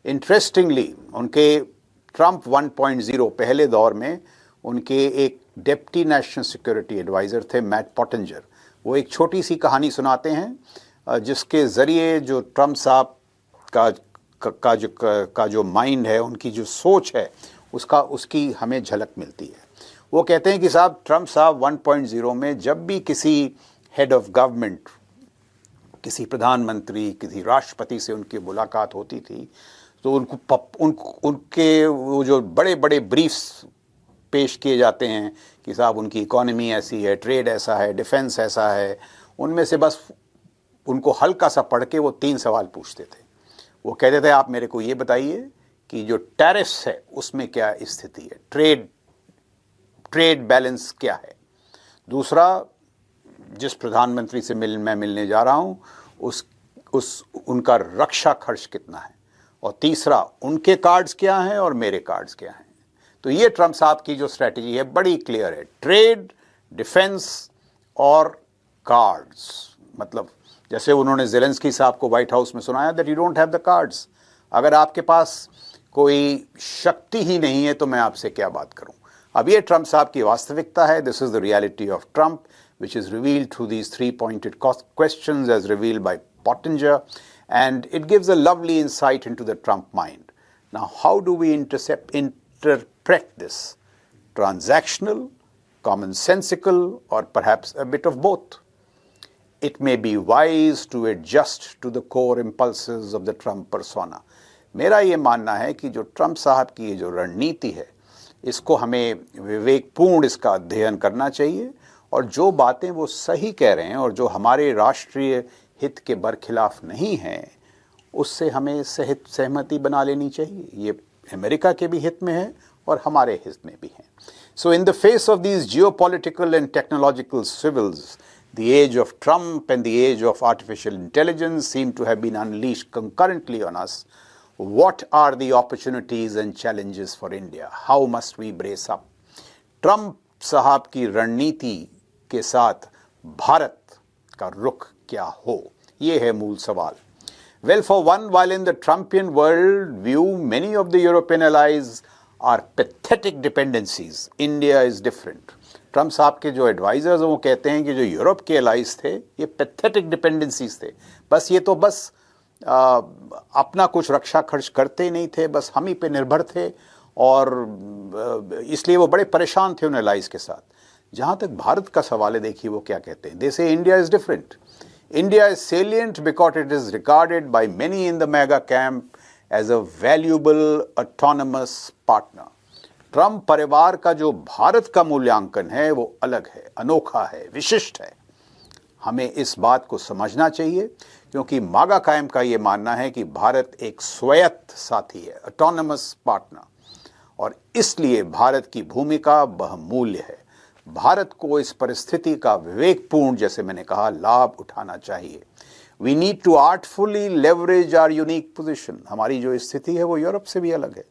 Interestingly उनके Trump 1.0 पहले दौर में उनके एक डिप्टी नेशनल सिक्योरिटी एडवाइज़र थे मैट पॉटिंजर। वो एक छोटी सी कहानी सुनाते हैं जिसके ज़रिए जो ट्रंप साहब का जो माइंड है, उनकी जो सोच है, उसकी हमें झलक मिलती है। वो कहते हैं कि साहब ट्रंप साहब 1.0 में जब भी किसी हेड ऑफ गवर्नमेंट, किसी प्रधानमंत्री, किसी राष्ट्रपति से उनकी मुलाकात होती थी तो उनके वो जो बड़े बड़े ब्रीफ्स पेश किए जाते हैं कि साहब उनकी इकोनॉमी ऐसी है, ट्रेड ऐसा है, डिफेंस ऐसा है, उनमें से बस उनको हल्का सा पढ़ के वो 3 सवाल पूछते थे। वो कहते थे आप मेरे को ये बताइए कि जो टैरिफ्स है उसमें क्या स्थिति है, ट्रेड बैलेंस क्या है। दूसरा, जिस प्रधानमंत्री से मैं मिलने जा रहा हूँ उनका रक्षा खर्च कितना है। और तीसरा, उनके कार्ड्स क्या हैं और मेरे कार्ड्स क्या हैं। तो ये ट्रंप साहब की जो स्ट्रैटेजी है बड़ी क्लियर है, ट्रेड, डिफेंस और कार्ड्स। मतलब जैसे उन्होंने ज़ेलेंस्की साहब को व्हाइट हाउस में सुनाया that you don't have the cards. अगर आपके पास कोई शक्ति ही नहीं है तो मैं आपसे क्या बात करूं। अब ये ट्रंप साहब की वास्तविकता है। This is the reality of Trump which is revealed through these 3-pointed questions as revealed by Pottinger, and it gives a lovely insight into the Trump mind. Now, how do we interpret this? Transactional, commonsensical, or perhaps a bit of both? It may be wise to adjust to the core impulses of the Trump persona. मेरा ये मानना है कि जो Trump साहब की ये जो रणनीति है, इसको हमें विवेकपूर्ण इसका अध्ययन करना चाहिए, और जो बातें वो सही कह रहे हैं और जो हमारे राष्ट्रीय हित के बरखिलाफ नहीं हैं, उससे हमें सहमति बना लेनी चाहिए। ये अमेरिका के भी हित में है और हमारे हित में भी है। So in the face of these geopolitical and technological civils, the age of Trump and the age of artificial intelligence seem to have been unleashed concurrently on us. What are the opportunities and challenges for India? How must we brace up? Trump साहब की रणनीति के साथ भारत का रुख क्या हो, ये है मूल सवाल। Well, for one, while in the Trumpian world view, many of the European allies are pathetic dependencies, India is different. Trump साहब के जो एडवाइजर्स हैं वो कहते हैं कि जो यूरोप के एलाइज थे ये पैथेटिक डिपेंडेंसीज थे। बस ये तो अपना कुछ रक्षा खर्च करते ही नहीं थे, बस हम ही पे निर्भर थे, और इसलिए वो बड़े परेशान थे उन एलाइज के साथ। जहाँ तक भारत का सवाल है, देखिए वो क्या कहते हैं। They say India is different. India is salient because it is regarded by many in the MAGA camp as a valuable autonomous partner. Trump परिवार का जो भारत का मूल्यांकन है वो अलग है, अनोखा है, विशिष्ट है। हमें इस बात को समझना चाहिए, क्योंकि मागा कायम का ये मानना है कि भारत एक स्वायत्त साथी है, ऑटोनमस पार्टनर, और इसलिए भारत की भूमिका बहुमूल्य है। भारत को इस परिस्थिति का विवेकपूर्ण, जैसे मैंने कहा, लाभ उठाना चाहिए। We need to artfully leverage our unique position. हमारी जो स्थिति है वो यूरोप से भी अलग है।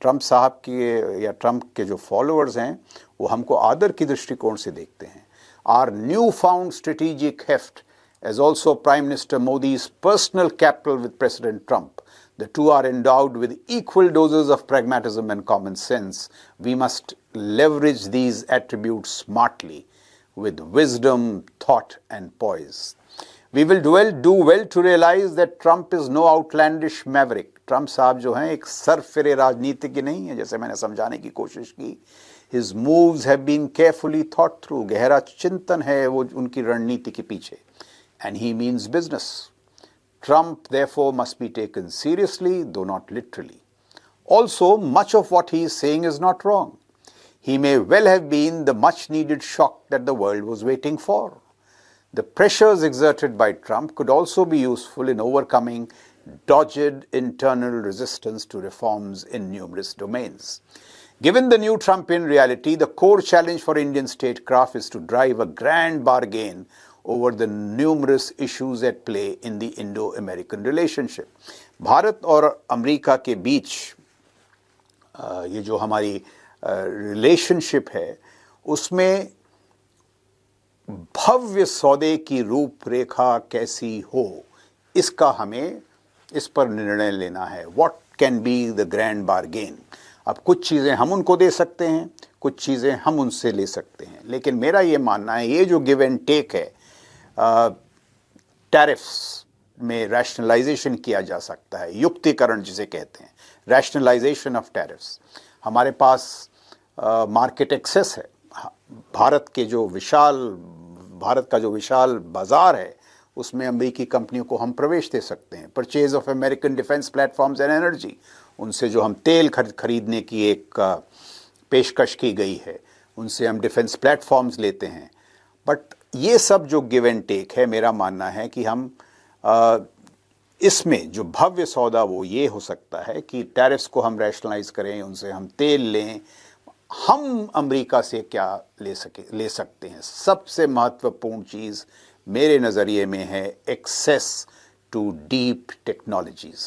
ट्रंप साहब के या ट्रंप के जो फॉलोअर्स हैं वो हमको आदर की दृष्टिकोण से देखते हैं। Our new found strategic heft as also Prime Minister Modi's personal capital with President Trump. The two are endowed with equal doses of pragmatism and common sense. We must leverage these attributes smartly with wisdom, thought and poise. We will do well to realize that Trump is no outlandish maverick. Trump साहब जो हैं एक सरफिरे राजनीतिज्ञ नहीं है, जैसे मैंने समझाने की कोशिश की। His moves have been carefully thought through. गहरा चिंतन है वो उनकी रणनीति के पीछे। And he means business. Trump, therefore, must be taken seriously, though not literally. Also, much of what he is saying is not wrong. He may well have been the much-needed shock that the world was waiting for. The pressures exerted by Trump could also be useful in overcoming dogged internal resistance to reforms in numerous domains. Given the new Trumpian reality, the core challenge for Indian statecraft is to drive a grand bargain over the numerous issues at play in the Indo-American relationship. Bharat और America के बीच ये जो हमारी relationship है उसमें भव्य सौदे की रूपरेखा कैसी हो, इसका हमें इस पर निर्णय लेना है, what can be the grand bargain. अब कुछ चीज़ें हम उनको दे सकते हैं, कुछ चीज़ें हम उनसे ले सकते हैं, लेकिन मेरा ये मानना है ये जो गिव एंड टेक है, टैरिफ्स में रैशनलाइजेशन किया जा सकता है, युक्तिकरण जिसे कहते हैं, रैशनलाइजेशन ऑफ टैरिफ्स। हमारे पास मार्केट एक्सेस है, भारत का जो विशाल बाजार है उसमें अमेरिकी कंपनियों को हम प्रवेश दे सकते हैं। Purchase of American defence platforms and energy, उनसे जो हम तेल खरीदने की एक पेशकश की गई है, उनसे हम डिफेंस प्लेटफॉर्म्स लेते हैं। बट ये सब जो गिव एंड टेक है, मेरा मानना है कि हम इसमें जो भव्य सौदा वो ये हो सकता है कि टैरिफ्स को हम रैशनलाइज करें, उनसे हम तेल लें। हम अमेरिका से क्या ले सकते हैं? सबसे महत्वपूर्ण चीज़ मेरे नज़रिए में है एक्सेस टू डीप टेक्नोलॉजीज़।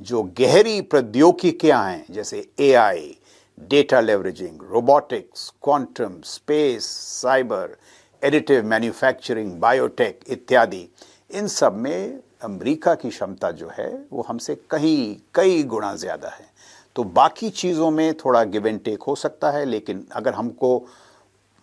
जो गहरी प्रौद्योगिकियाँ हैं, जैसे AI, data leveraging, robotics, quantum, space, cyber, additive manufacturing, biotech इत्यादि, इन सब में अमेरिका की क्षमता जो है वो हमसे कई गुना ज़्यादा है। तो बाकी चीज़ों में थोड़ा गिव एंड टेक हो सकता है, लेकिन अगर हमको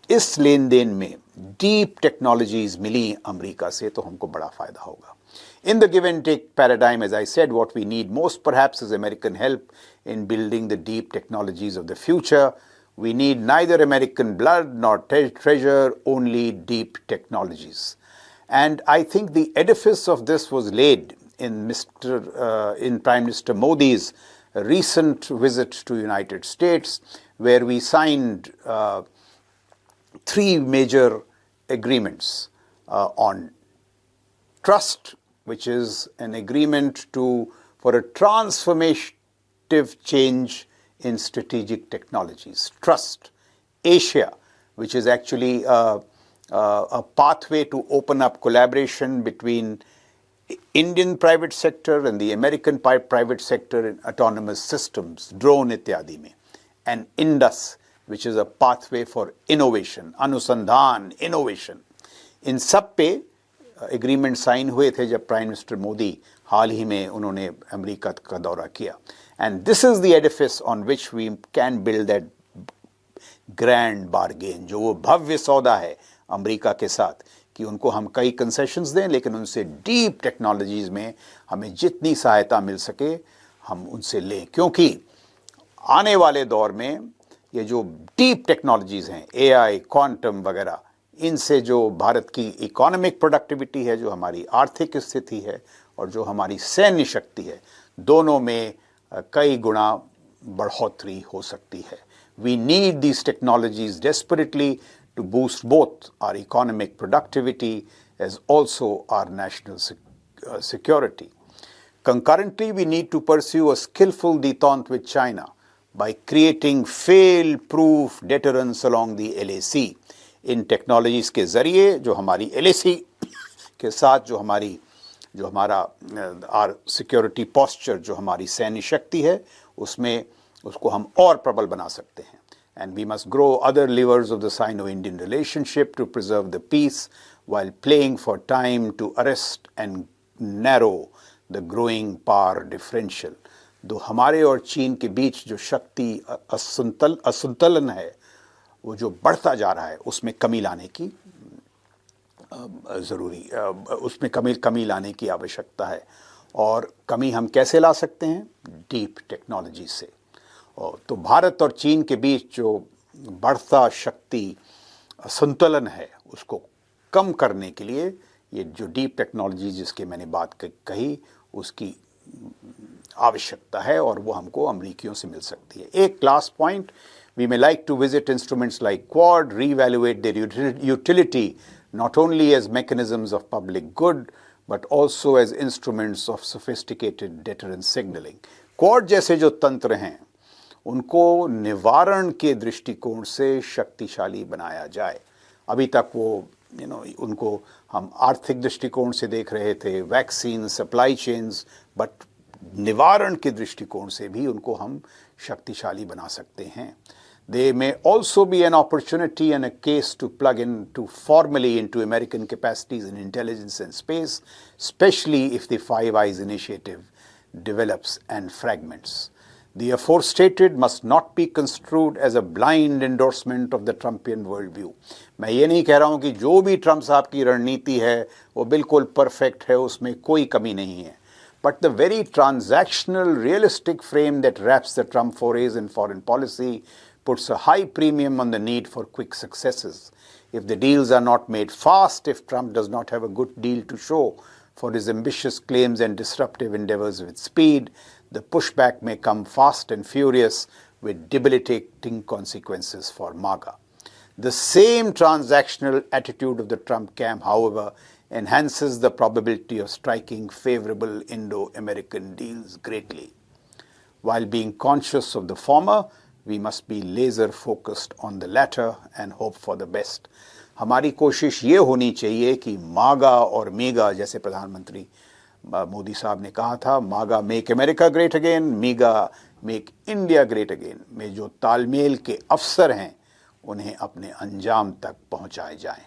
इस लेन देन में डीप टेक्नोलॉजीज मिली अमेरिका से तो हमको बड़ा फ़ायदा होगा। In the give and take paradigm, as I said, what we need most perhaps is American help in building the deep technologies of the future. We need neither American blood nor treasure, only deep technologies. And I think the edifice of this was laid in Prime Minister Modi's recent visit to United States, where we signed 3 major agreements on trust, which is an agreement for a transformative change in strategic technologies. Trust. Asia, which is actually a pathway to open up collaboration between Indian private sector and the American private sector in autonomous systems, drone इत्यादि में. And Indus, which is a pathway for innovation, अनुसंधान, innovation. इन सब पे agreement sign हुए थे जब Prime Minister Modi हाल ही में उन्होंने अमेरिका का दौरा किया। And this is the edifice on which we can build that grand bargain, जो वो भव्य सौदा है अमेरिका के साथ, कि उनको हम कई कंसेशंस दें, लेकिन उनसे डीप टेक्नोलॉजीज़ में हमें जितनी सहायता मिल सके हम उनसे लें। क्योंकि आने वाले दौर में ये जो डीप टेक्नोलॉजीज़ हैं, एआई, क्वांटम वगैरह, इनसे जो भारत की इकोनॉमिक प्रोडक्टिविटी है, जो हमारी आर्थिक स्थिति है और जो हमारी सैन्य शक्ति है, दोनों में कई गुना बढ़ोतरी हो सकती है। We need these technologies desperately to boost both our economic productivity as also our national security. Concurrently, we need to pursue a skillful détente with China by creating fail-proof deterrence along the LAC. In technologies के ज़रिए जो हमारी LAC के साथ जो हमारा security posture, जो हमारी सैन्य शक्ति है, उसको हम और प्रबल बना सकते हैं। And we must grow other levers of the Sino Indian relationship to preserve the peace while playing for time to arrest and narrow the growing power differential. दो हमारे और चीन के बीच जो शक्ति असंतुलन है, वो जो बढ़ता जा रहा है, उसमें कमी लाने की कमी लाने की आवश्यकता है। और कमी हम कैसे ला सकते हैं? डीप टेक्नोलॉजी से। और तो भारत और चीन के बीच जो बढ़ता शक्ति संतुलन है, उसको कम करने के लिए ये जो डीप टेक्नोलॉजी जिसकी मैंने बात कही, उसकी आवश्यकता है और वो हमको अमेरिकियों से मिल सकती है। एक last point, we may like to visit instruments like Quad, reevaluate their utility not only as mechanisms of public good but also as instruments of sophisticated deterrence signaling. Quad जैसे जो तंत्र हैं, उनको निवारण के दृष्टिकोण से शक्तिशाली बनाया जाए। अभी तक वो उनको हम आर्थिक दृष्टिकोण से देख रहे थे, वैक्सीन, सप्लाई चेन्स, बट निवारण के दृष्टिकोण से भी उनको हम शक्तिशाली बना सकते हैं। They may also be an opportunity and a case to plug formally into American capacities in intelligence and space, especially if the Five Eyes initiative develops and fragments. The aforestated must not be construed as a blind endorsement of the Trumpian worldview. मैं ये नहीं कह रहा हूँ कि जो भी Trump साहब की रणनीति है वो बिल्कुल परफेक्ट है, उसमें कोई कमी नहीं है. But the very transactional, realistic frame that wraps the Trump forays in foreign policy puts a high premium on the need for quick successes. If the deals are not made fast, if Trump does not have a good deal to show for his ambitious claims and disruptive endeavors with speed, the pushback may come fast and furious with debilitating consequences for MAGA. The same transactional attitude of the Trump camp, however, enhances the probability of striking favorable Indo-American deals greatly. While being conscious of the former, we must be laser focused on the latter and hope for the best. हमारी कोशिश ये होनी चाहिए कि मागा और मीगा, जैसे प्रधानमंत्री मोदी साहब ने कहा था, मागा make America great again, मीगा make India great again, में जो तालमेल के अवसर हैं उन्हें अपने अंजाम तक पहुंचाए जाएं.